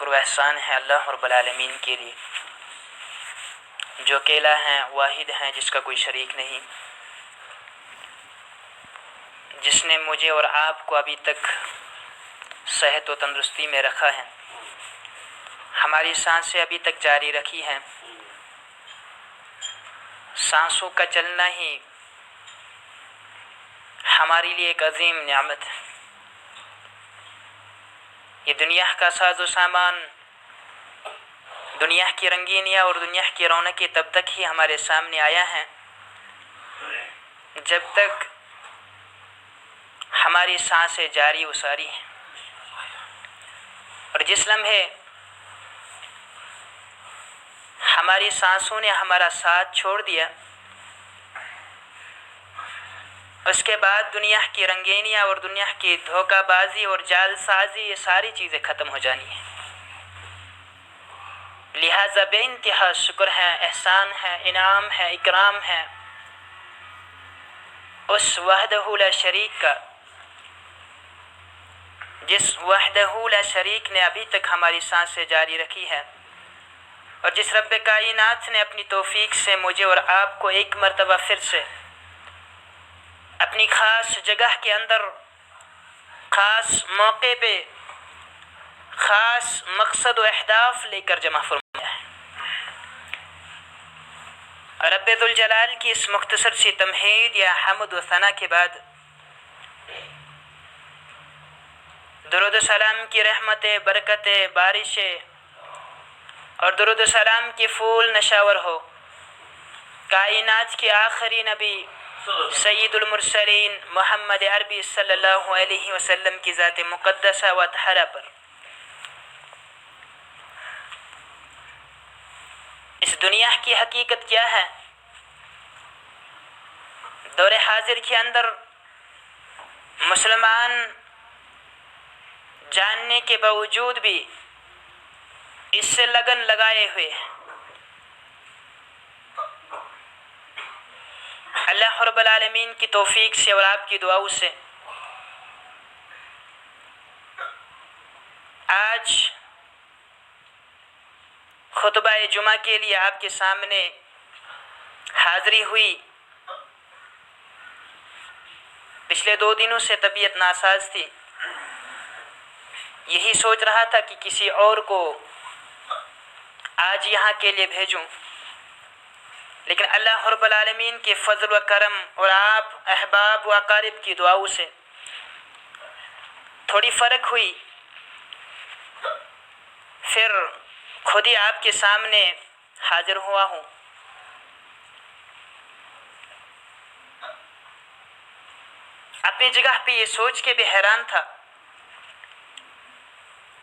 شکر و احسان ہے اللہ رب العالمین کے لیے جو اکیلا ہیں، واحد ہیں، جس کا کوئی شریک نہیں، جس نے مجھے اور آپ کو ابھی تک صحت و تندرستی میں رکھا ہے، ہماری سانسیں ابھی تک جاری رکھی ہیں۔ سانسوں کا چلنا ہی ہمارے لیے ایک عظیم نعمت ہے۔ یہ دنیا کا ساز و سامان، دنیا کی رنگینیاں اور دنیا کی رونقیں تب تک ہی ہمارے سامنے آیا ہیں جب تک ہماری سانسیں جاری و ساری ہیں، اور جس لمحے ہماری سانسوں نے ہمارا ساتھ چھوڑ دیا، اس کے بعد دنیا کی رنگینیاں اور دنیا کی دھوکہ بازی اور جال سازی، یہ ساری چیزیں ختم ہو جانی ہیں۔ لہٰذا بے انتہا شکر ہے، احسان ہے، انعام ہے، اکرام ہے اس وحدہ لا شریک کا، جس وحدہ لا شریک نے ابھی تک ہماری سانسیں جاری رکھی ہے، اور جس رب کائنات نے اپنی توفیق سے مجھے اور آپ کو ایک مرتبہ پھر سے اپنی خاص جگہ کے اندر، خاص موقع پہ، خاص مقصد و اہداف لے کر جمع فرمایا ہے۔ رب ذوالجلال کی اس مختصر سی تمہید یا حمد و ثنا کے بعد درود و سلام کی رحمتیں، برکتیں، بارشیں اور درود و سلام کی پھول نشاور ہو کائنات کے آخری نبی سید المرسلین محمد عربی صلی اللہ علیہ وسلم کی ذات مقدسہ و طاہرہ پر۔ اس دنیا کی حقیقت کیا ہے؟ دور حاضر کے اندر مسلمان جاننے کے باوجود بھی اس سے لگن لگائے ہوئے ہیں۔ اللہ رب العالمین کی توفیق سے اور آپ کی دعاؤں سے آج خطبہ جمعہ کے لیے آپ کے سامنے حاضری ہوئی۔ پچھلے 2 دنوں سے طبیعت ناساز تھی، یہی سوچ رہا تھا کہ کسی اور کو آج یہاں کے لیے بھیجوں، لیکن اللہ رب العالمین کے فضل و کرم اور آپ احباب و اقارب کی دعاؤں سے تھوڑی فرق ہوئی، پھر خود ہی آپ کے سامنے حاضر ہوا ہوں۔ اپنی جگہ پہ یہ سوچ کے بھی حیران تھا،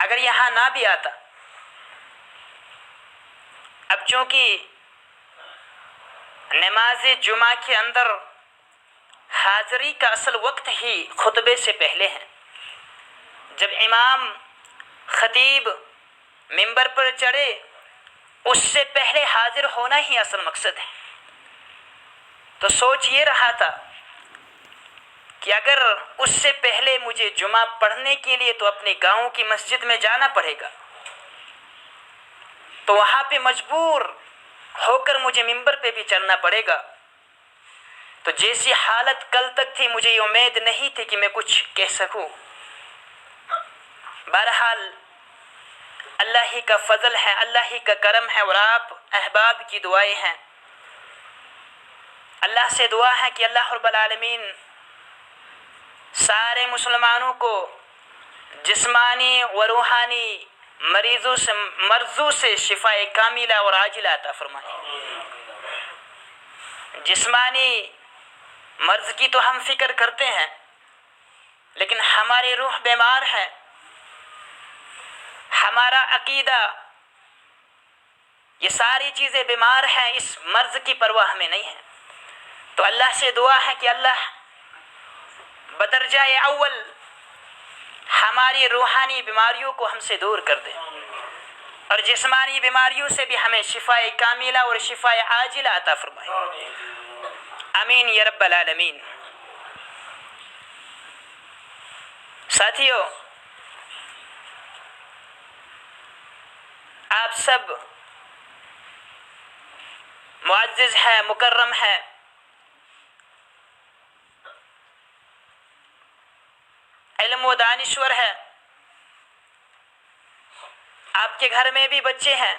اگر یہاں نہ بھی آتا، اب چونکہ نماز جمعہ کے اندر حاضری کا اصل وقت ہی خطبے سے پہلے ہے، جب امام خطیب منبر پر چڑھے اس سے پہلے حاضر ہونا ہی اصل مقصد ہے، تو سوچ یہ رہا تھا کہ اگر اس سے پہلے مجھے جمعہ پڑھنے کے لیے تو اپنے گاؤں کی مسجد میں جانا پڑے گا، تو وہاں پہ مجبور ہو کر مجھے منبر پہ بھی چڑھنا پڑے گا، تو جیسی حالت کل تک تھی مجھے یہ امید نہیں تھی کہ میں کچھ کہہ سکوں۔ بہرحال اللہ ہی کا فضل ہے، اللہ ہی کا کرم ہے، اور آپ احباب کی دعائیں ہیں۔ اللہ سے دعا ہے کہ اللہ رب العالمین سارے مسلمانوں کو جسمانی و روحانی مرضوں سے شفاء کاملہ اور عاجلہ عطا فرمائے۔ جسمانی مرض کی تو ہم فکر کرتے ہیں، لیکن ہماری روح بیمار ہے، ہمارا عقیدہ، یہ ساری چیزیں بیمار ہیں، اس مرض کی پرواہ ہمیں نہیں ہے۔ تو اللہ سے دعا ہے کہ اللہ بدرجہ اول ہماری روحانی بیماریوں کو ہم سے دور کر دے، اور جسمانی بیماریوں سے بھی ہمیں شفاء کاملہ اور شفاء عاجلہ عطا فرمائے، آمین یا رب العالمین۔ ساتھیو، آپ سب معزز ہیں، مکرم ہیں، علم و دانشور ہے، آپ کے گھر میں بھی بچے ہیں،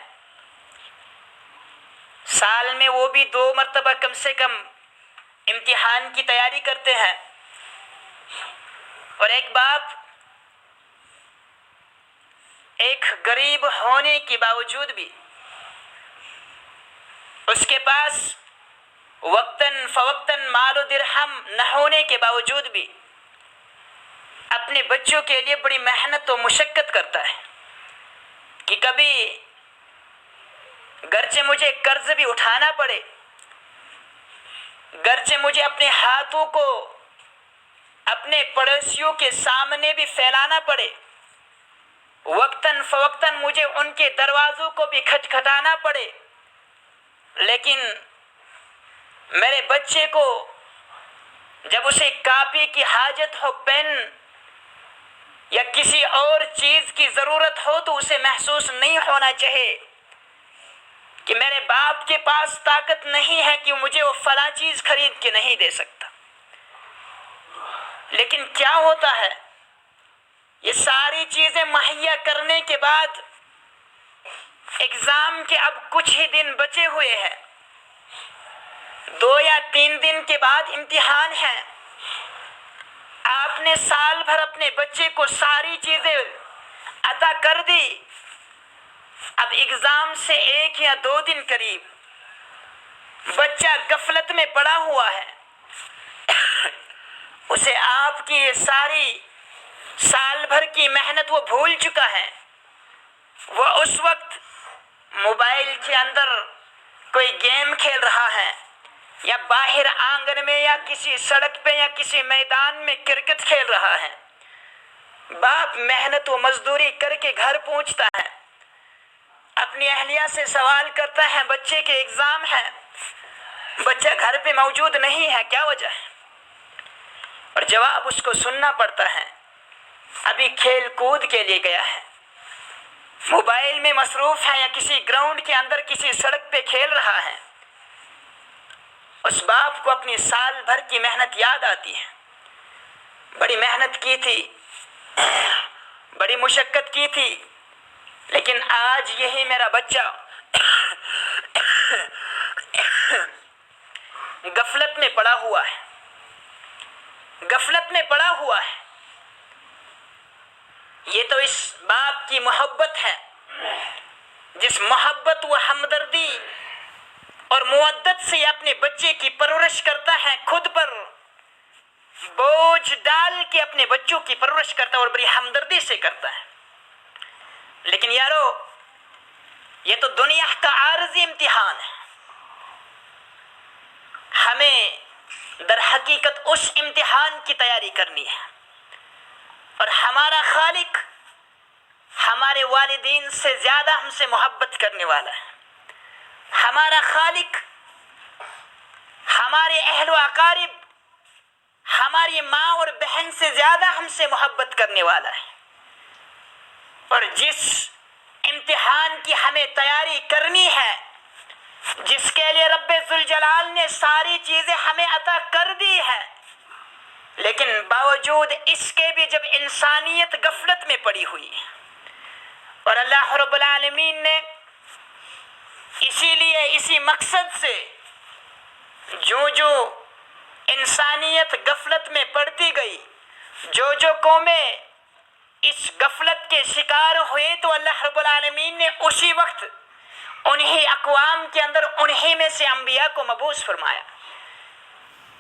سال میں وہ بھی 2 مرتبہ کم سے کم امتحان کی تیاری کرتے ہیں، اور ایک باپ ایک غریب ہونے کے باوجود بھی، اس کے پاس وقتاً فوقتاً مال و درہم نہ ہونے کے باوجود بھی اپنے بچوں کے لیے بڑی محنت و مشقت کرتا ہے کہ کبھی گرچہ مجھے قرض بھی اٹھانا پڑے، گرچہ مجھے اپنے ہاتھوں کو اپنے پڑوسیوں کے سامنے بھی پھیلانا پڑے، وقتاً فوقتاً مجھے ان کے دروازوں کو بھی کھٹکھٹانا پڑے، لیکن میرے بچے کو جب اسے کاپی کی حاجت ہو، پین یا کسی اور چیز کی ضرورت ہو، تو اسے محسوس نہیں ہونا چاہیے کہ میرے باپ کے پاس طاقت نہیں ہے کہ مجھے وہ فلاں چیز خرید کے نہیں دے سکتا۔ لیکن کیا ہوتا ہے، یہ ساری چیزیں مہیا کرنے کے بعد ایگزام کے اب کچھ ہی دن بچے ہوئے ہیں، 2 یا 3 دن کے بعد امتحان ہے، آپ نے سال بھر اپنے بچے کو ساری چیزیں عطا کر دی، اب ایگزام سے 1 یا 2 دن قریب بچہ غفلت میں پڑا ہوا ہے، اسے آپ کی یہ ساری سال بھر کی محنت وہ بھول چکا ہے، وہ اس وقت موبائل کے اندر کوئی گیم کھیل رہا ہے، یا باہر آنگن میں یا کسی سڑک پہ یا کسی میدان میں کرکٹ کھیل رہا ہے۔ باپ محنت و مزدوری کر کے گھر پہنچتا ہے، اپنی اہلیہ سے سوال کرتا ہے بچے کے ایگزام ہے، بچہ گھر پہ موجود نہیں ہے، کیا وجہ ہے؟ اور جواب اس کو سننا پڑتا ہے، ابھی کھیل کود کے لیے گیا ہے، موبائل میں مصروف ہے، یا کسی گراؤنڈ کے اندر کسی سڑک پہ کھیل رہا ہے۔ اس باپ کو اپنی سال بھر کی محنت یاد آتی ہے، بڑی محنت کی تھی، بڑی مشقت کی تھی، لیکن آج یہی میرا بچہ غفلت میں پڑا ہوا ہے، غفلت میں پڑا ہوا ہے۔ یہ تو اس باپ کی محبت ہے، جس محبت و ہمدردی اور مودت سے اپنے بچے کی پرورش کرتا ہے، خود پر بوجھ ڈال کے اپنے بچوں کی پرورش کرتا ہے اور بڑی ہمدردی سے کرتا ہے۔ لیکن یارو، یہ تو دنیا کا عارضی امتحان ہے، ہمیں در حقیقت اس امتحان کی تیاری کرنی ہے، اور ہمارا خالق ہمارے والدین سے زیادہ ہم سے محبت کرنے والا ہے، ہمارا خالق ہمارے اہل و اقارب، ہماری ماں اور بہن سے زیادہ ہم سے محبت کرنے والا ہے، اور جس امتحان کی ہمیں تیاری کرنی ہے، جس کے لیے رب ذوالجلال نے ساری چیزیں ہمیں عطا کر دی ہے، لیکن باوجود اس کے بھی جب انسانیت غفلت میں پڑی ہوئی ہے، اور اللہ رب العالمین نے اسی لیے اسی مقصد سے جو انسانیت غفلت میں پڑتی گئی، جو قومیں اس غفلت کے شکار ہوئے، تو اللہ رب العالمین نے اسی وقت انہی اقوام کے اندر انہی میں سے انبیاء کو مبعوث فرمایا،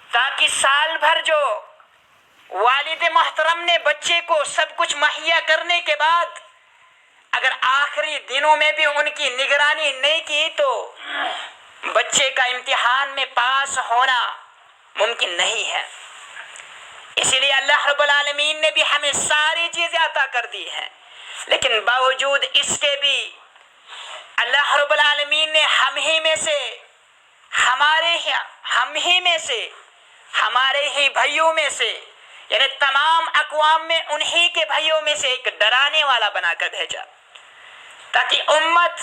تاکہ سال بھر جو والد محترم نے بچے کو سب کچھ مہیا کرنے کے بعد اگر آخری دنوں میں بھی ان کی نگرانی نہیں کی، تو بچے کا امتحان میں پاس ہونا ممکن نہیں ہے۔ اسی لیے اللہ رب العالمین نے بھی ہمیں ساری چیزیں عطا کر دی ہیں، لیکن باوجود اس کے بھی اللہ رب العالمین نے ہم ہی میں سے ہمارے ہی بھائیوں میں سے، یعنی تمام اقوام میں انہی کے بھائیوں میں سے ایک ڈرانے والا بنا کر بھیجا، تاکہ امت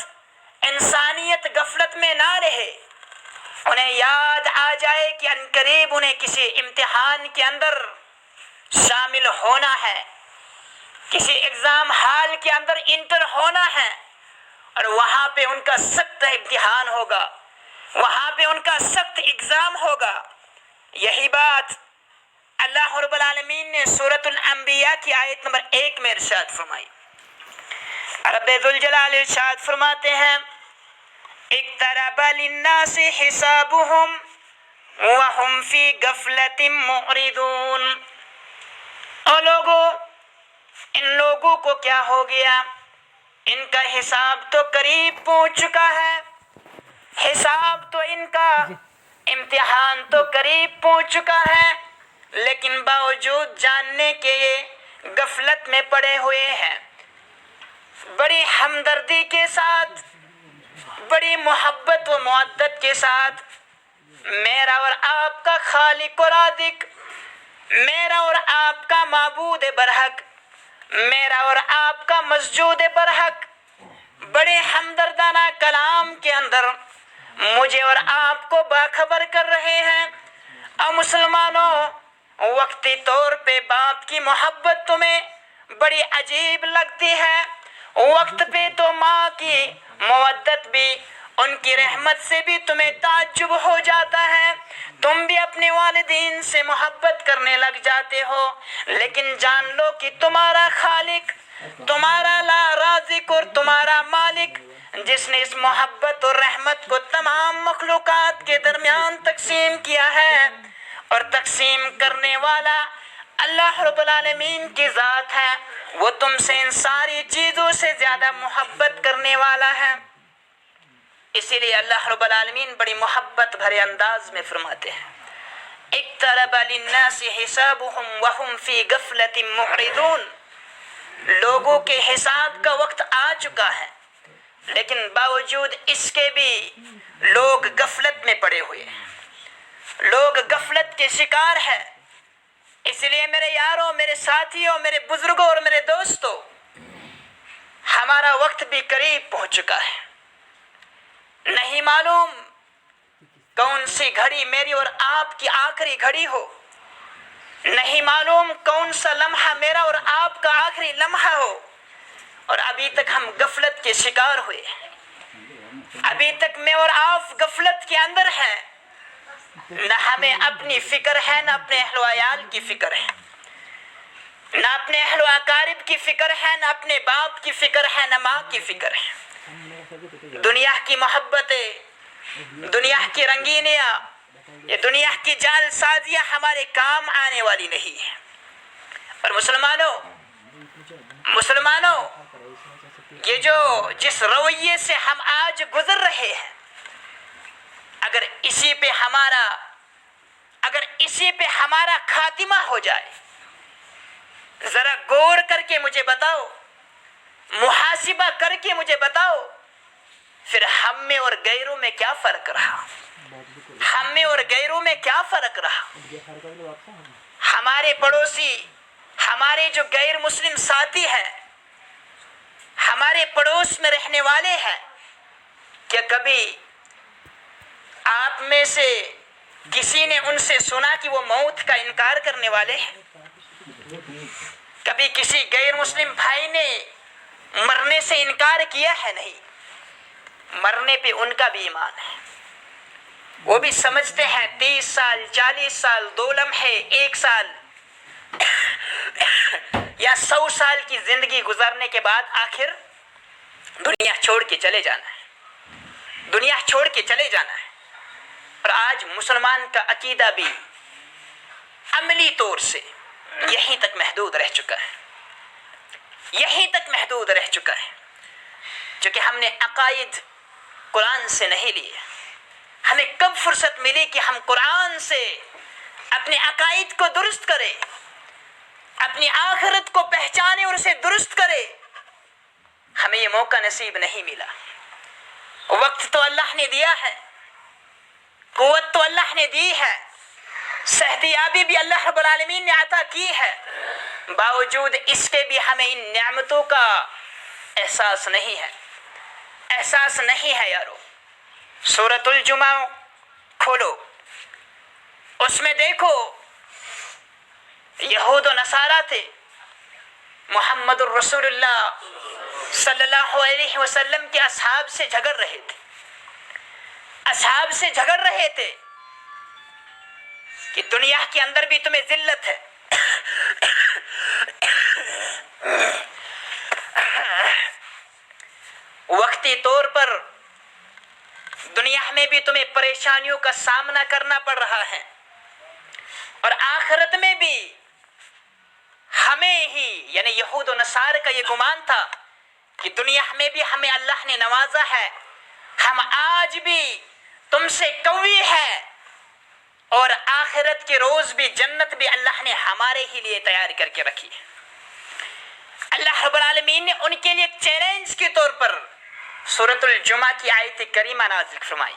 انسانیت غفلت میں نہ رہے، انہیں یاد آ جائے کہ عنقریب انہیں کسی امتحان کے اندر شامل ہونا ہے، کسی ایگزام ہال کے اندر انٹر ہونا ہے، اور وہاں پہ ان کا سخت امتحان ہوگا، وہاں پہ ان کا سخت ایگزام ہوگا۔ یہی بات اللہ رب العالمین نے سورۃ الانبیاء کی آیت نمبر 1 میں ارشاد فرمائی۔ رب ذوالجلال ارشاد فرماتے ہیں اقترب للناس حسابهم وهم في غفلة معرضون۔ اور لوگوں، ان لوگوں کو کیا ہو گیا؟ ان کا حساب تو قریب پہنچ چکا ہے، حساب تو ان کا، امتحان تو قریب پہنچ چکا ہے، لیکن باوجود جاننے کے یہ غفلت میں پڑے ہوئے ہیں۔ بڑی ہمدردی کے ساتھ، بڑی محبت و مودت کے ساتھ میرا اور آپ کا خالق و رازق، میرا اور آپ کا معبود برحق، میرا اور آپ کا مسجود برحق بڑے ہمدردانہ کلام کے اندر مجھے اور آپ کو باخبر کر رہے ہیں۔ اور مسلمانوں، وقتی طور پہ باپ کی محبت تمہیں بڑی عجیب لگتی ہے، وقت پہ تو ماں کی مودت بھی، ان کی رحمت سے بھی تمہیں تعجب ہو جاتا ہے، تم بھی اپنے والدین سے محبت کرنے لگ جاتے ہو، لیکن جان لو کہ تمہارا خالق، تمہارا لا رازق اور تمہارا مالک، جس نے اس محبت اور رحمت کو تمام مخلوقات کے درمیان تقسیم کیا ہے، اور تقسیم کرنے والا اللہ رب العالمین کی ذات ہے، وہ تم سے ان ساری چیزوں سے زیادہ محبت کرنے والا ہے۔ اسی لیے اللہ رب العالمین بڑی محبت بھرے انداز میں فرماتے ہیں اقترب للناس حسابهم وهم في غفلة معرضون۔ لوگوں کے حساب کا وقت آ چکا ہے، لیکن باوجود اس کے بھی لوگ غفلت میں پڑے ہوئے ہیں، لوگ غفلت کے شکار ہیں۔ اس لیے میرے یاروں، میرے ساتھیوں، میرے بزرگوں اور میرے دوستوں، ہمارا وقت بھی قریب پہنچ چکا ہے۔ نہیں معلوم کون سی گھڑی میری اور آپ کی آخری گھڑی ہو، نہیں معلوم کون سا لمحہ میرا اور آپ کا آخری لمحہ ہو، اور ابھی تک ہم غفلت کے شکار ہوئے ہیں، ابھی تک میں اور آپ غفلت کے اندر ہیں، نہ ہمیں اپنی فکر ہے، نہ اپنے اہل و عیال کی فکر ہے، نہ اپنے اہل و اقارب کی فکر ہے، نہ اپنے باپ کی فکر ہے، نہ ماں کی فکر ہے۔ دنیا کی محبتیں، دنیا کی رنگینیاں، یہ دنیا کی جال سازیاں ہمارے کام آنے والی نہیں ہے۔ اور مسلمانوں، یہ جو جس رویے سے ہم آج گزر رہے ہیں، اگر اسی پہ ہمارا خاتمہ ہو جائے، ذرا غور کر کے مجھے بتاؤ، محاسبہ کر کے مجھے بتاؤ، پھر ہم میں اور غیروں میں کیا فرق رہا؟ ہم میں اور غیروں میں کیا فرق رہا؟ ہمارے پڑوسی، ہمارے جو غیر مسلم ساتھی ہیں، ہمارے پڑوس میں رہنے والے ہیں، کیا کبھی آپ میں سے کسی نے ان سے سنا کہ وہ موت کا انکار کرنے والے ہیں؟ کبھی کسی غیر مسلم بھائی نے مرنے سے انکار کیا ہے؟ نہیں، مرنے پہ ان کا بھی ایمان ہے، وہ بھی سمجھتے ہیں 30 سال 40 سال 2 لمحے 1 سال یا 100 سال کی زندگی گزارنے کے بعد آخر دنیا چھوڑ کے چلے جانا ہے، دنیا چھوڑ کے چلے جانا ہے۔ اور آج مسلمان کا عقیدہ بھی عملی طور سے یہیں تک محدود رہ چکا ہے، یہیں تک محدود رہ چکا ہے، چونکہ ہم نے عقائد قرآن سے نہیں لیے۔ ہمیں کب فرصت ملی کہ ہم قرآن سے اپنے عقائد کو درست کریں، اپنی آخرت کو پہچانے اور اسے درست کرے؟ ہمیں یہ موقع نصیب نہیں ملا۔ وقت تو اللہ نے دیا ہے، قوت تو اللہ نے دی ہے، صحتیابی بھی اللہ رب العالمین نے عطا کی ہے، باوجود اس کے بھی ہمیں ان نعمتوں کا احساس نہیں ہے۔ احساس نہیں ہے یارو، سورۃ الجمعہ کھولو، اس میں دیکھو یہود و نصارہ تھے، محمد الرسول اللہ صلی اللہ علیہ وسلم کے اصحاب سے جھگڑ رہے تھے، اصحاب سے جھگڑ رہے تھے کہ دنیا کے اندر بھی تمہیں ذلت ہے، وقتی طور پر دنیا میں بھی تمہیں پریشانیوں کا سامنا کرنا پڑ رہا ہے، اور آخرت میں بھی ہمیں ہی، یعنی یہود و نصارہ کا یہ گمان تھا کہ دنیا میں بھی ہمیں اللہ نے نوازا ہے، ہم آج بھی تم سے قوی ہے، اور آخرت کے روز بھی جنت بھی اللہ نے ہمارے ہی لیے تیار کر کے رکھی ہے۔ اللہ رب العالمین نے ان کے لیے چیلنج کے طور پر سورۃ الجمعہ کی آیت کریمہ نازل فرمائی،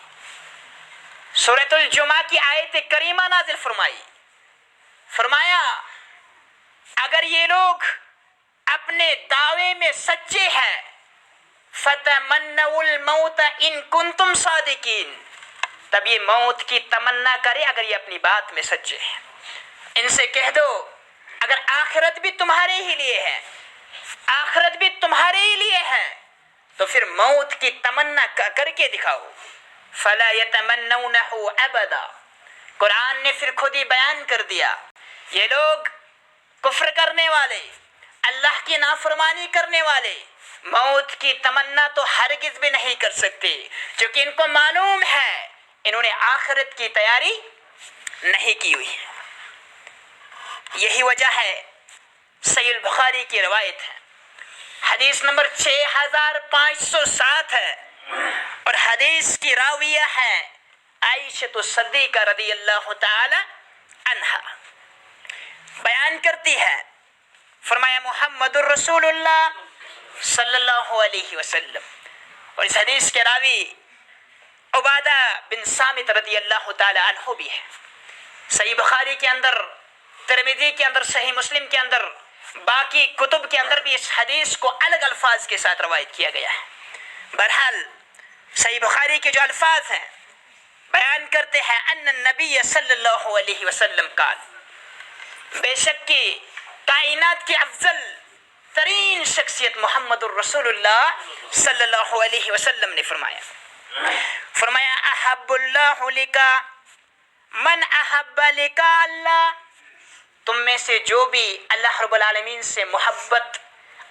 سورۃ الجمعہ کی آیت کریمہ نازل فرمائی، فرمایا اگر یہ لوگ اپنے دعوے میں سچے ہیں فَتَمَنَّوُا الْمَوْتَ إِن كُنتُمْ صَادِقِينَ، تب یہ موت کی تمنا کرے اگر یہ اپنی بات میں سچے ہیں۔ ان سے کہہ دو اگر آخرت بھی تمہارے ہی لیے ہے، آخرت بھی تمہارے ہی لیے ہے، تو پھر موت کی تمنا کر کے دکھاؤ۔ فَلَا يَتَمَنَّوْنَهُ أَبَدًا، قرآن نے پھر خود ہی بیان کر دیا یہ لوگ کفر کرنے والے، اللہ کی نافرمانی کرنے والے موت کی تمنا تو ہرگز بھی نہیں کر سکتے، کیونکہ ان کو معلوم ہے انہوں نے آخرت کی تیاری نہیں کی ہوئی ہے۔ یہی وجہ ہے صحیح البخاری کی روایت ہے، حدیث نمبر 6507 ہے، اور حدیث کی راویہ ہے عائشہ صدیقہ رضی اللہ تعالی عنہا، بیان کرتی ہے، فرمایا محمد الرسول اللہ صلی اللہ علیہ وسلم، اور اس حدیث کے راوی عبادہ بن صامت رضی اللہ تعالی عنہ بھی ہے۔ صحیح بخاری کے اندر، ترمذی کے اندر، صحیح مسلم کے اندر، باقی کتب کے اندر بھی اس حدیث کو الگ الفاظ کے ساتھ روایت کیا گیا ہے۔ بہرحال صحیح بخاری کے جو الفاظ ہیں بیان کرتے ہیں ان النبی صلی اللہ علیہ وسلم قال، بے شک کہ کائنات کی افضل ترین شخصیت محمد الرسول اللہ صلی اللہ علیہ وسلم نے فرمایا احب اللہ لکا من احب لکا اللہ، تم میں سے جو بھی اللہ رب العالمین سے محبت،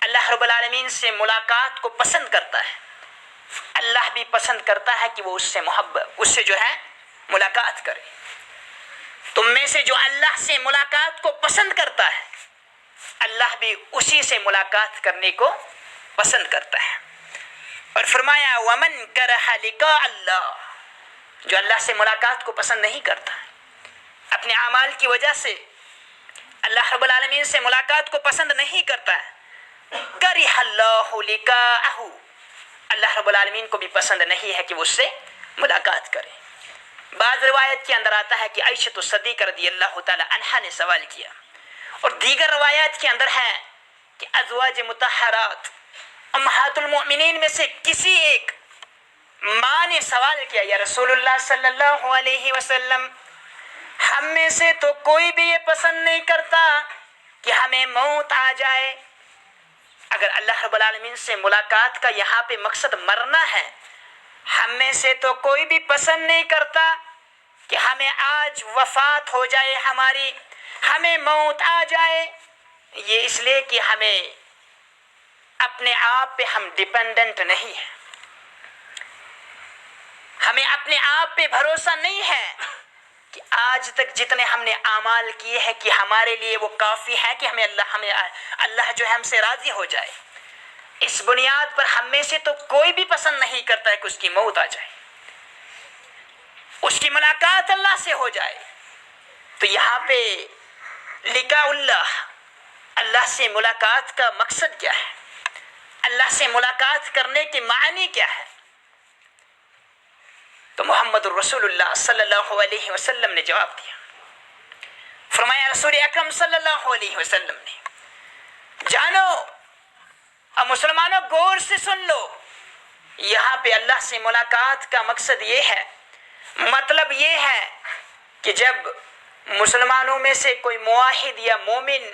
اللہ رب العالمین سے ملاقات کو پسند کرتا ہے، اللہ بھی پسند کرتا ہے کہ وہ اس سے محبت، اس سے جو ہے ملاقات کرے۔ تم میں سے جو اللہ سے ملاقات کو پسند کرتا ہے، اللہ بھی اسی سے ملاقات کرنے کو پسند کرتا ہے۔ اور فرمایا ومن کرہ لقاء اللہ، جو اللہ سے ملاقات کو پسند نہیں کرتا، اپنے اعمال کی وجہ سے اللہ رب العالمین سے ملاقات کو پسند نہیں کرتا ہے، کرہ اللہ لقاءہ، اللہ رب العالمین کو بھی پسند نہیں ہے کہ وہ اس سے ملاقات کرے۔ بعض روایت کے اندر آتا ہے کہ عائشہ صدیقہ رضی اللہ تعالی عنہا نے سوال کیا، اور دیگر روایات کے اندر ہے کہ ازواج مطہرات امہات المؤمنین میں سے کسی ایک ماں نے سوال کیا، یا رسول اللہ صلی اللہ علیہ وسلم، ہم میں سے تو کوئی بھی یہ پسند نہیں کرتا کہ ہمیں موت آ جائے، اگر اللہ رب العالمین سے ملاقات کا یہاں پہ مقصد مرنا ہے، ہم میں سے تو کوئی بھی پسند نہیں کرتا کہ ہمیں آج وفات ہو جائے، ہماری ہمیں موت آ جائے، یہ اس لیے کہ ہمیں اپنے آپ پہ ہم ڈیپینڈنٹ نہیں ہیں، ہمیں اپنے آپ پہ بھروسہ نہیں ہے کہ آج تک جتنے ہم نے اعمال کیے ہیں کہ ہمارے لیے وہ کافی ہے کہ ہمیں اللہ جو ہے ہم سے راضی ہو جائے۔ اس بنیاد پر ہم میں سے تو کوئی بھی پسند نہیں کرتا ہے کہ اس کی موت آ جائے، اس کی ملاقات اللہ سے ہو جائے۔ تو یہاں پہ لقاء اللہ، اللہ سے ملاقات کا مقصد کیا ہے، اللہ سے ملاقات کرنے کے معنی کیا ہے؟ تو محمد الرسول اللہ صلی اللہ علیہ وسلم نے جواب دیا، فرمایا رسول اکرم صلی اللہ علیہ وسلم نے، جانو اور مسلمانوں غور سے سن لو، یہاں پہ اللہ سے ملاقات کا مقصد یہ ہے، مطلب یہ ہے کہ جب مسلمانوں میں سے کوئی موحد یا مومن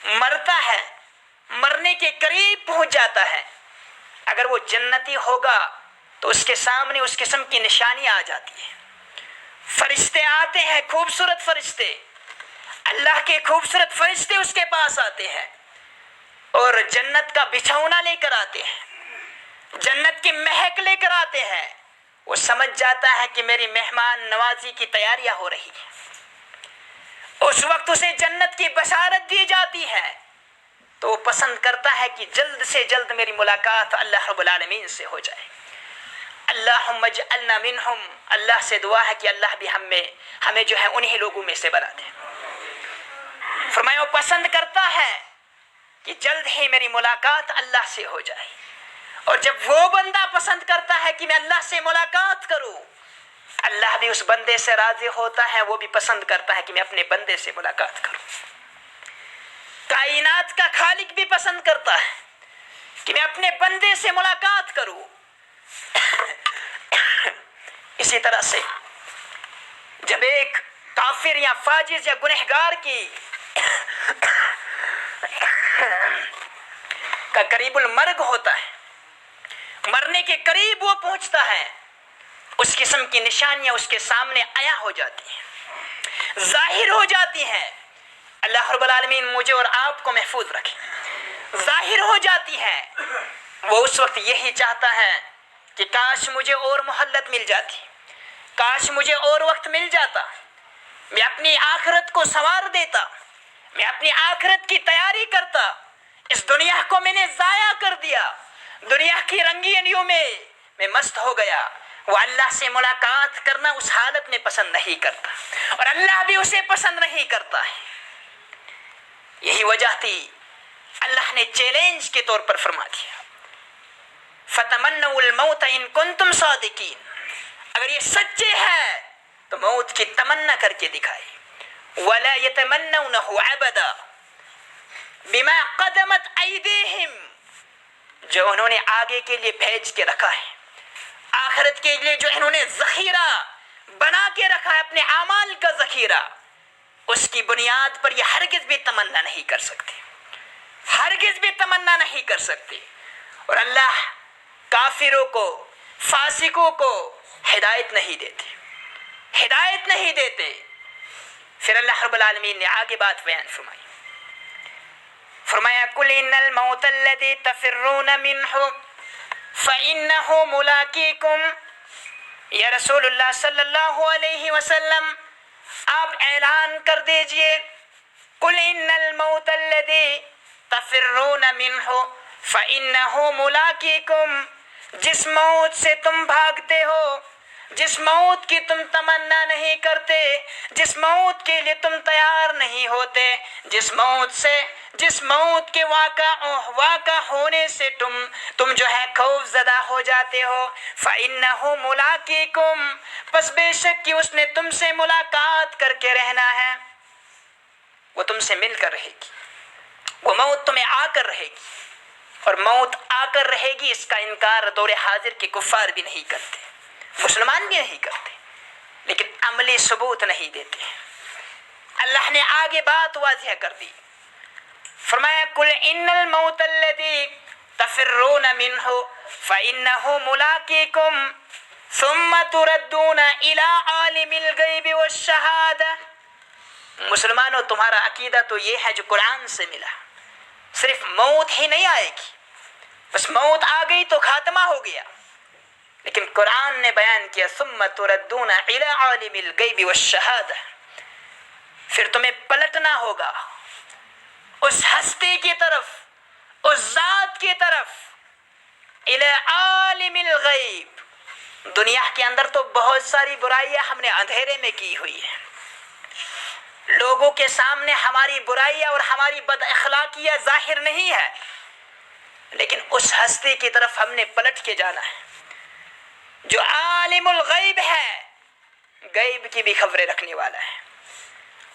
مرتا ہے، مرنے کے قریب پہنچ جاتا ہے، اگر وہ جنتی ہوگا تو اس کے سامنے اس قسم کی نشانی آ جاتی ہے۔ فرشتے آتے ہیں، خوبصورت فرشتے، اللہ کے خوبصورت فرشتے اس کے پاس آتے ہیں اور جنت کا بچھونا لے کر آتے ہیں، جنت کی مہک لے کر آتے ہیں۔ وہ سمجھ جاتا ہے کہ میری مہمان نوازی کی تیاریاں ہو رہی ہیں۔ اس وقت اسے جنت کی بشارت دی جاتی ہے تو وہ پسند کرتا ہے کہ جلد سے جلد میری ملاقات اللہ رب العالمین سے ہو جائے۔ اللہم اجعلنا منہم، اللہ سے دعا ہے کہ اللہ بھی ہمیں جو ہے انہی لوگوں میں سے بنا دے۔ فرمایا وہ پسند کرتا ہے کہ جلد ہی میری ملاقات اللہ سے ہو جائے، اور جب وہ بندہ پسند کرتا ہے کہ میں اللہ سے ملاقات کروں، اللہ بھی اس بندے سے راضی ہوتا ہے، وہ بھی پسند کرتا ہے کہ میں اپنے بندے سے ملاقات کروں۔ کائنات کا خالق بھی پسند کرتا ہے کہ میں اپنے بندے سے ملاقات کروں۔ اسی طرح سے جب ایک کافر یا فاجر یا گنہگار کی کا قریب المرگ ہوتا ہے، مرنے کے قریب وہ پہنچتا ہے، اس قسم کی نشانیاں اس کے سامنے عیاں ہو جاتی ہیں، ظاہر ہو جاتی ہیں۔ اللہ رب العالمین مجھے اور آپ کو محفوظ رکھے۔ ظاہر ہو جاتی ہیں، وہ اس وقت یہی چاہتا ہے کہ کاش مجھے اور مہلت مل جاتی، کاش مجھے اور وقت مل جاتا، میں اپنی آخرت کو سنوار دیتا، میں اپنی آخرت کی تیاری کرتا۔ اس دنیا کو میں نے ضائع کر دیا، دنیا کی رنگینیوں میں میں مست ہو گیا۔ وہ اللہ سے ملاقات کرنا اس حالت میں پسند نہیں کرتا، اور اللہ بھی اسے پسند نہیں کرتا ہے۔ یہی وجہ تھی اللہ نے چیلنج کے طور پر فرما دیا، فَتَمَنَّوُا الْمَوْتَ إِن كُنتُمْ صَادِقِينَ، اگر یہ سچے ہیں تو موت کی تمنا کر کے دکھائے۔ وَلَا يَتَمَنَّوْنَهُ أَبَدًا بِمَا قَدَمَتْ أَيْدِيهِمْ، جو انہوں نے آگے کے لیے بھیج کے رکھا ہے، آخرت کے لیے جو انہوں نے ذخیرہ بنا کے رکھا ہے، اپنے اعمال کا ذخیرہ، اس کی بنیاد پر یہ ہرگز بھی تمنا نہیں کر سکتے، ہرگز بھی تمنا نہیں کر سکتے۔ اور اللہ کافروں کو، فاسقوں کو ہدایت نہیں دیتے، ہدایت نہیں دیتے۔ پھر اللہ رب العالمین نے آگے بات بیان فرمائی، فرمایا قُلْ إِنَّ الْمَوْتَ الَّذِي تَفِرُّونَ مِنْهُ فَإِنَّهُ مُلَاقِيكُمْ، یا رسول اللہ صلی اللہ علیہ وسلم آپ اعلان کر دیجئے، قُلْ إِنَّ الْمَوْتَ الَّذِي تَفِرُّونَ مِنْهُ فَإِنَّهُ مُلَاقِيكُمْ، جس موت سے تم بھاگتے ہو، جس موت کی تم تمنا نہیں کرتے، جس موت کے لیے تم تیار نہیں ہوتے، جس موت کے واقع ہونے سے تم جو ہے خوف زدہ ہو جاتے ہو، فَإِنَّهُ مُلَاقِيكُمْ، پس بے شک کہ اس نے تم سے ملاقات کر کے رہنا ہے، وہ تم سے مل کر رہے گی، وہ موت تمہیں آ کر رہے گی، اور موت آ کر رہے گی اس کا انکار دور حاضر کے کفار بھی نہیں کرتے، مسلمان بھی نہیں کرتے، لیکن عملی ثبوت نہیں دیتے۔ اللہ نے آگے بات واضح کر دی، فرمایا قُلْ إِنَّ الْمَوْتَ الَّذِي تَفِرُّونَ مِنْهُ فَإِنَّهُ مُلَاقِيكُمْ ثُمَّ تُرَدُّونَ إِلَىٰ عَالِمِ الْغَيْبِ وَالشَّهَادَةِ۔ مسلمانوں، تمہارا عقیدہ تو یہ ہے جو قرآن سے ملا، صرف موت ہی نہیں آئے گی، بس موت آ گئی تو خاتمہ ہو گیا، لیکن قرآن نے بیان کیا ثم تردون الی عالم الغیب والشہادہ، پھر تمہیں پلٹنا ہوگا اس ہستی کی طرف، اس ذات کی طرف، الی عالم الغیب۔ دنیا کے اندر تو بہت ساری برائیاں ہم نے اندھیرے میں کی ہوئی ہیں، لوگوں کے سامنے ہماری برائیاں اور ہماری بد اخلاقیاں ظاہر نہیں ہے، لیکن اس ہستی کی طرف ہم نے پلٹ کے جانا ہے جو عالم الغیب ہے، غیب کی بھی خبریں رکھنے والا ہے،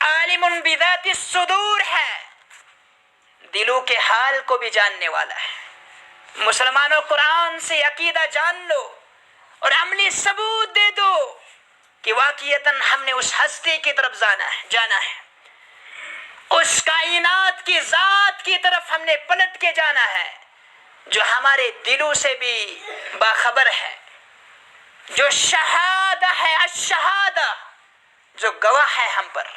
عالم بذات الصدور ہے، دلوں کے حال کو بھی جاننے والا ہے، مسلمانوں قرآن سے عقیدہ جان لو اور عملی ثبوت دے دو کہ واقعتاً ہم نے اس ہستی کی طرف جانا ہے، اس کائنات کی ذات کی طرف ہم نے پلٹ کے جانا ہے جو ہمارے دلوں سے بھی باخبر ہے، جو شہادہ ہے، الشہادہ، جو گواہ ہے ہم پر،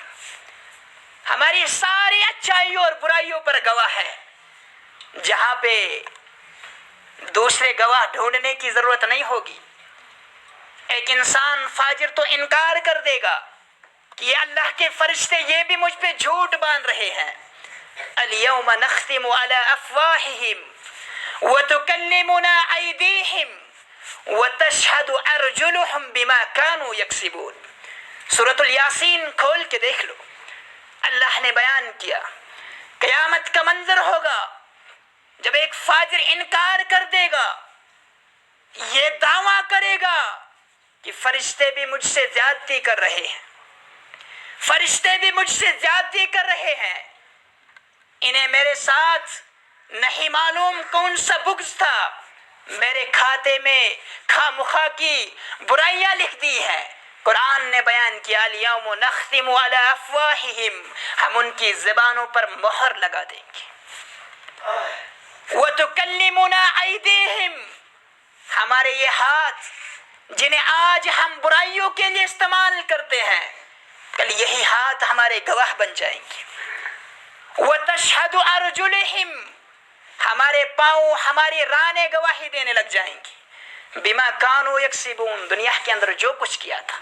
ہماری ساری اچھائیوں اور برائیوں پر گواہ ہے، جہاں پہ دوسرے گواہ ڈھونڈنے کی ضرورت نہیں ہوگی۔ ایک انسان فاجر تو انکار کر دے گا کہ یہ اللہ کے فرشتے یہ بھی مجھ پہ جھوٹ باندھ رہے ہیں، اليوم نختم على افواہہم وتکلمنا ایدیہم وتشہد ارجلہم بما كانوا یکسبون۔ سورۃ الیاسین کھول کے دیکھ لو، اللہ نے بیان کیا قیامت کا منظر ہوگا جب ایک فاجر انکار کر دے گا، یہ دعویٰ کرے گا کہ فرشتے بھی مجھ سے زیادتی کر رہے ہیں، فرشتے بھی مجھ سے زیادتی کر رہے ہیں، انہیں میرے ساتھ نہیں معلوم کون سا بغض تھا، میرے کھاتے میں خواہ مخواہ کی برائیاں لکھ دی ہیں۔ قرآن نے بیان کیا الیوم نختم علی افواہہم، ہم ان کی زبانوں پر مہر لگا دیں گے، وتکلمنا ایدیہم، ہمارے یہ ہاتھ جنہیں آج ہم برائیوں کے لیے استعمال کرتے ہیں، کل یہی ہاتھ ہمارے گواہ بن جائیں گے، وتشہد ارجلہم، ہمارے پاؤں ہماری رانیں گواہی دینے لگ جائیں گی، بما کانوا یکسبون، دنیا کے اندر جو کچھ کیا تھا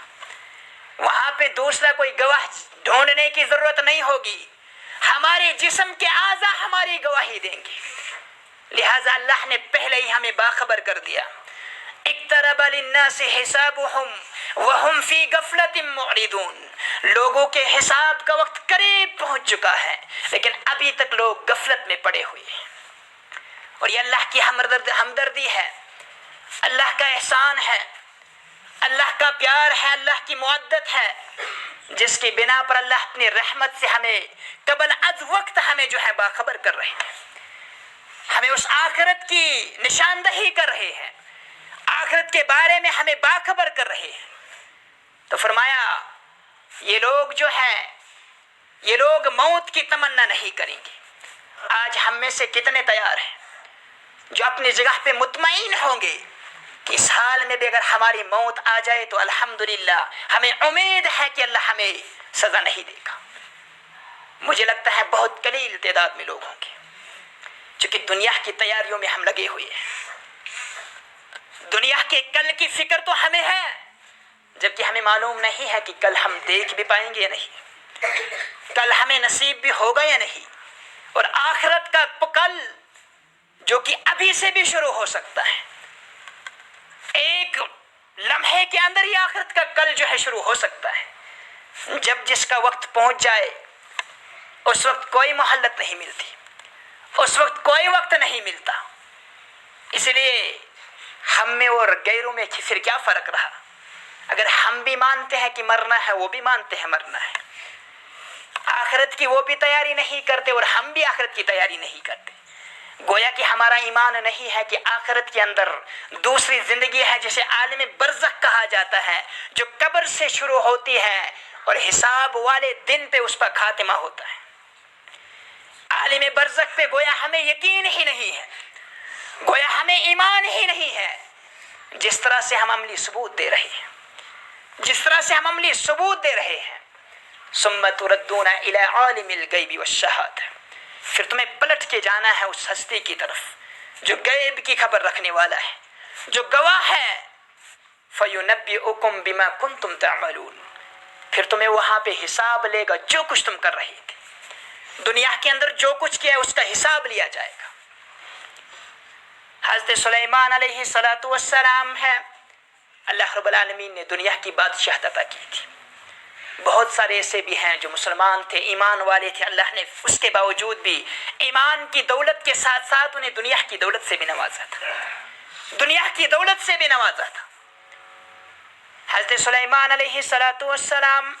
وہاں پہ دوسرا کوئی گواہ ڈھونڈنے کی ضرورت نہیں ہوگی، ہمارے جسم کے اعضاء ہماری گواہی دیں گے۔ لہٰذا اللہ نے پہلے ہی ہمیں باخبر کر دیا، اقترب للناس حسابهم وهم فی غفلۃ معرضون، لوگوں کے حساب کا وقت قریب پہنچ چکا ہے لیکن ابھی تک لوگ غفلت میں پڑے ہوئے ہیں، اور یہ اللہ کی ہمدردی ہے، اللہ کا احسان ہے، اللہ کا پیار ہے، اللہ کی مودت ہے، جس کی بنا پر اللہ اپنی رحمت سے ہمیں قبل از وقت ہمیں جو ہے باخبر کر رہے ہیں، ہمیں اس آخرت کی نشاندہی کر رہے ہیں، آخرت کے بارے میں ہمیں باخبر کر رہے ہیں۔ تو فرمایا یہ لوگ جو ہیں، یہ لوگ موت کی تمنا نہیں کریں گے۔ آج ہم میں سے کتنے تیار ہیں جو اپنی جگہ پہ مطمئن ہوں گے کہ اس حال میں بھی اگر ہماری موت آ جائے تو الحمدللہ ہمیں امید ہے کہ اللہ ہمیں سزا نہیں دے گا۔ مجھے لگتا ہے بہت قلیل تعداد میں لوگ ہوں گے، چونکہ دنیا کی تیاریوں میں ہم لگے ہوئے ہیں، دنیا کے کل کی فکر تو ہمیں ہے، جبکہ ہمیں معلوم نہیں ہے کہ کل ہم دیکھ بھی پائیں گے یا نہیں، کل ہمیں نصیب بھی ہوگا یا نہیں، اور آخرت کا کل جو کہ ابھی سے بھی شروع ہو سکتا ہے، ایک لمحے کے اندر ہی آخرت کا کل جو ہے شروع ہو سکتا ہے۔ جب جس کا وقت پہنچ جائے اس وقت کوئی مہلت نہیں ملتی، اس وقت کوئی وقت نہیں ملتا، اس لیے ہم میں اور غیروں میں پھر کیا فرق رہا؟ اگر ہم بھی مانتے ہیں کہ مرنا ہے، وہ بھی مانتے ہیں مرنا ہے، آخرت کی وہ بھی تیاری نہیں کرتے اور ہم بھی آخرت کی تیاری نہیں کرتے، گویا کہ ہمارا ایمان نہیں ہے کہ آخرت کے اندر دوسری زندگی ہے جسے عالم برزخ کہا جاتا ہے، جو قبر سے شروع ہوتی ہے اور حساب والے دن پہ اس پر خاتمہ ہوتا ہے۔ عالم برزخ پہ گویا ہمیں یقین ہی نہیں ہے، گویا ہمیں ایمان ہی نہیں ہے، جس طرح سے ہم عملی ثبوت دے رہے ہیں، جس طرح سے ہم عملی ثبوت دے رہے ہیں۔ ثم تردون الی عالم الغیب والشہادہ، پھر تمہیں پلٹ کے جانا ہے اس ہستی کی طرف جو غیب کی خبر رکھنے والا ہے، جو گواہ ہے۔ فَيُنَبِّئُكُم بِمَا كُنتُمْ تَعْمَلُونَ، پھر تمہیں وہاں پہ حساب لے گا جو کچھ تم کر رہے تھے، دنیا کے اندر جو کچھ کیا ہے اس کا حساب لیا جائے گا۔ حضرت سلیمان علیہ السلام ہے، اللہ رب العالمین نے دنیا کی بادشاہت عطا کی تھی، بہت سارے ایسے بھی ہیں جو مسلمان تھے، ایمان والے تھے، اللہ نے اس کے باوجود بھی ایمان کی دولت کے ساتھ ساتھ انہیں دنیا کی دولت سے بھی نوازا تھا، دنیا کی دولت سے بھی نوازا تھا۔ حضرت سلیمان علیہ السلام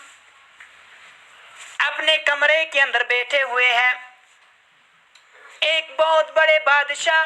اپنے کمرے کے اندر بیٹھے ہوئے ہیں، ایک بہت بڑے بادشاہ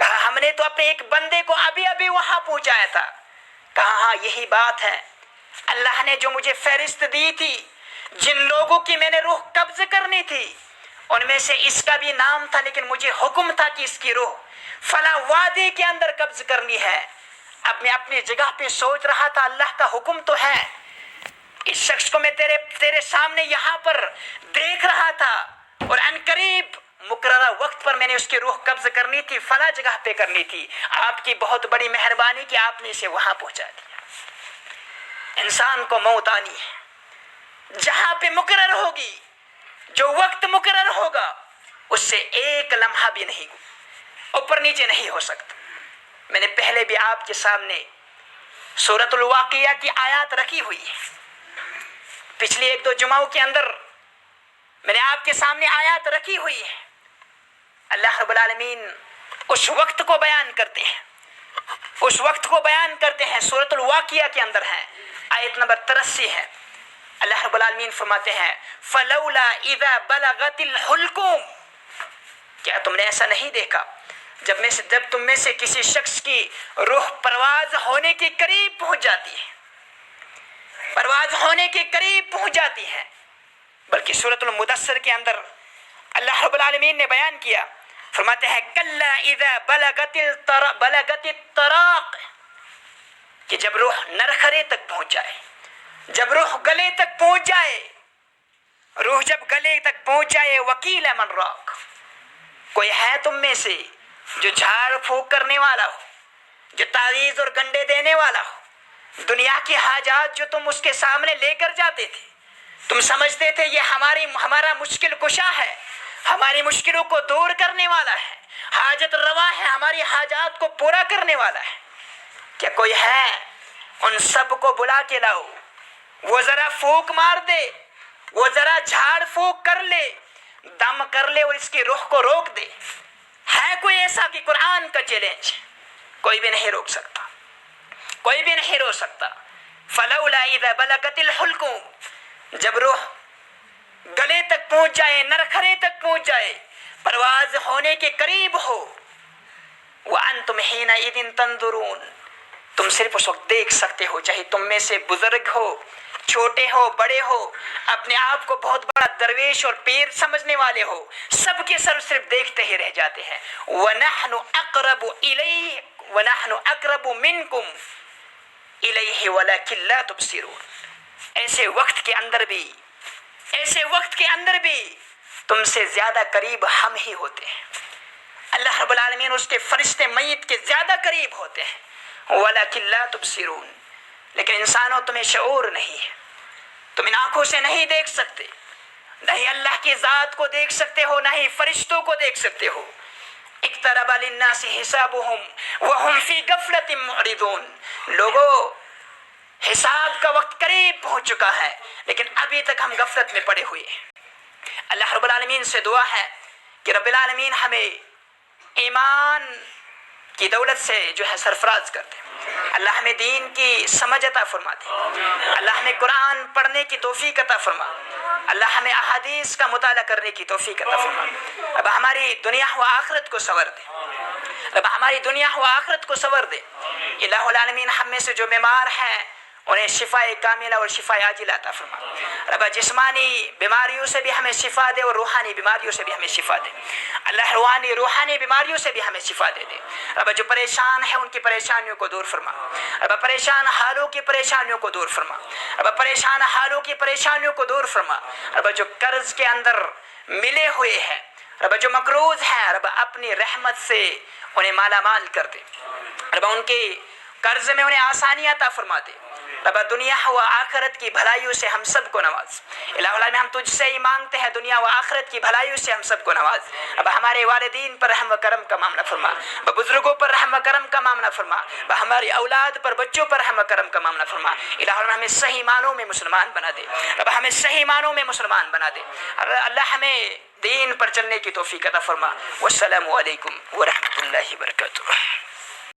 کہا ہم نے تو اپنے ایک بندے کو ابھی ابھی وہاں پہنچایا تھا. کہا ہاں یہی بات ہے. اللہ نے جو مجھے فہرست دی تھی جن لوگوں کی میں نے روح قبض کرنی تھی ان میں سے اس کا بھی نام تھا، لیکن مجھے حکم تھا کہ اس کی روح فلاں وادی کے اندر قبض کرنی ہے. اب میں اپنی جگہ پہ سوچ رہا تھا اللہ کا حکم تو ہے، اس شخص کو میں تیرے سامنے یہاں پر دیکھ رہا تھا اور ان قریب مقررہ وقت پر میں نے اس کی روح قبض کرنی تھی، فلاں جگہ پہ کرنی تھی. آپ کی بہت بڑی مہربانی کہ آپ نے اسے وہاں پہنچا دیا. انسان کو موت آنی ہے، جہاں پہ مقرر ہوگی، جو وقت مقرر ہوگا اس سے ایک لمحہ بھی نہیں اوپر نیچے نہیں ہو سکتا. میں نے پہلے بھی آپ کے سامنے سورۃ الواقعہ کی آیات رکھی ہوئی ہے. پچھلی ایک دو جمعوں کے اندر میں نے آپ کے سامنے آیات رکھی ہوئی ہے. اللہ رب العالمین اس وقت کو بیان کرتے ہیں، اس وقت کو بیان کرتے ہیں. سورۃ الواقعہ کے اندر ہے، آیت نمبر 83 ہے. اللہ رب العالمین فرماتے ہیں فلولا اذا بلغت الحلقوم، کیا تم نے ایسا نہیں دیکھا جب تم میں سے کسی شخص کی روح پرواز ہونے کے قریب پہنچ جاتی ہے، پرواز ہونے کے قریب پہنچ جاتی ہے. بلکہ سورۃ المدثر کے اندر اللہ رب العالمین نے بیان کیا، فرماتے ہیں کلا اذا بلغت التراق، کہ جب روح نرخرے تک پہنچ جائے، جب روح گلے تک پہنچ جائے، روح جب گلے تک پہنچ جائے، وکیل من راق، کوئی ہے تم میں سے جو جھاڑ پھونک کرنے والا ہو، جو تعویذ اور گنڈے دینے والا ہو، دنیا کی حاجات جو تم اس کے سامنے لے کر جاتے تھے، تم سمجھتے تھے یہ ہمارا مشکل کشا ہے، ہماری مشکلوں کو دور کرنے والا ہے، حاجت روا ہے، ہماری حاجات کو پورا کرنے والا ہے. کیا کوئی ہے؟ ان سب کو بلا کے لاؤ، وہ ذرا پھونک مار دے، وہ ذرا جھاڑ پھونک کر لے، دم کر لے اور اس کی روح کو روک دے. ہے کوئی ایسا کہ قرآن کا چیلنج کوئی بھی نہیں روک سکتا، کوئی بھی نہیں روک سکتا. فلولا اذا بلغت الحلقوم، جب روح گلے تک پہنچ جائے، نرخرے تک پہنچ جائے، پرواز ہونے کے قریب ہو، وانتم حینئذ تنظرون، تم صرف اس وقت دیکھ سکتے ہو، چاہے تم میں سے بزرگ ہو، چھوٹے ہو، بڑے ہو، اپنے آپ کو بہت بڑا درویش اور پیر سمجھنے والے ہو، سب کے سر صرف دیکھتے ہی رہ جاتے ہیں. وَنَحْنُ أَقْرَبُ إِلَيْهِ وَنَحْنُ أَقْرَبُ مِنْكُمْ إِلَيْهِ وَلَكِنْ لَا تُبْصِرُونَ. ایسے وقت کے اندر بھی تم سے زیادہ قریب ہم ہی ہوتے ہیں. اللہ رب العالمین اس کے فرشتے میت کے زیادہ قریب ہوتے ہیں. وَلَكِنْ لَا تُبْصِرُونَ، لیکن انسانوں تمہیں شعور نہیں ہے، تم ان آنکھوں سے نہیں دیکھ سکتے، نہ ہی اللہ کی ذات کو دیکھ سکتے ہو، نہ ہی فرشتوں کو دیکھ سکتے ہو. اقترب للناس حسابهم وهم في غفلة معرضون، لوگوں حساب کا وقت قریب پہنچ چکا ہے لیکن ابھی تک ہم غفلت میں پڑے ہوئے ہیں. اللہ رب العالمین سے دعا ہے کہ رب العالمین ہمیں ایمان کی دولت سے جو ہے سرفراز کر دے. اللہ ہمیں دین کی سمجھ عطا فرما دے، اللہ ہمیں قرآن پڑھنے کی توفیق عطا فرما، اللہ ہمیں احادیث کا مطالعہ کرنے کی توفیق عطا فرما. اب ہماری دنیا و آخرت کو سنور دے، اب ہماری دنیا و آخرت کو سنور دے. الہ العالمین ہم میں سے جو بیمار ہیں انہیں شفا کاملہ اور شفا عاجلہ عطا فرما. رب جسمانی بیماریوں سے بھی ہمیں شفا دے اور روحانی بیماریوں سے بھی ہمیں شفا دے. اللہ روحانی بیماریوں سے بھی ہمیں شفا دے. رب جو پریشان ہے ان کی پریشانیوں کو دور فرما، رب پریشان حالوں کی پریشانیوں کو دور فرما، رب پریشان حالوں کی پریشانیوں کو دور فرما. رب جو قرض کے اندر ملے ہوئے ہیں، رب جو مقروض ہیں، رب اپنی رحمت سے انہیں مالا مال کر دے. رب ان کے قرض میں انہیں آسانیاں عطا فرما دے. رب دنیا و آخرت کی بھلائیوں سے ہم سب کو نواز. الہ العالمین ہم تجھ سے ہی مانگتے ہیں دنیا و آخرت کی بھلائیوں سے ہم سب کو نواز. اب ہمارے والدین پر رحم و کرم کا معاملہ فرما، بزرگوں پر رحم و کرم کا معاملہ فرما، ہماری اولاد پر بچوں پر رحم و کرم کا معاملہ فرما. الہ العالمین ہمیں صحیح معنوں میں مسلمان بنا دے، رب ہمیں صحیح معنوں میں مسلمان بنا دے. اللہ ہمیں دین پر چلنے کی توفیق عطا فرما. والسلام علیکم ورحمۃ اللہ وبرکاتہ.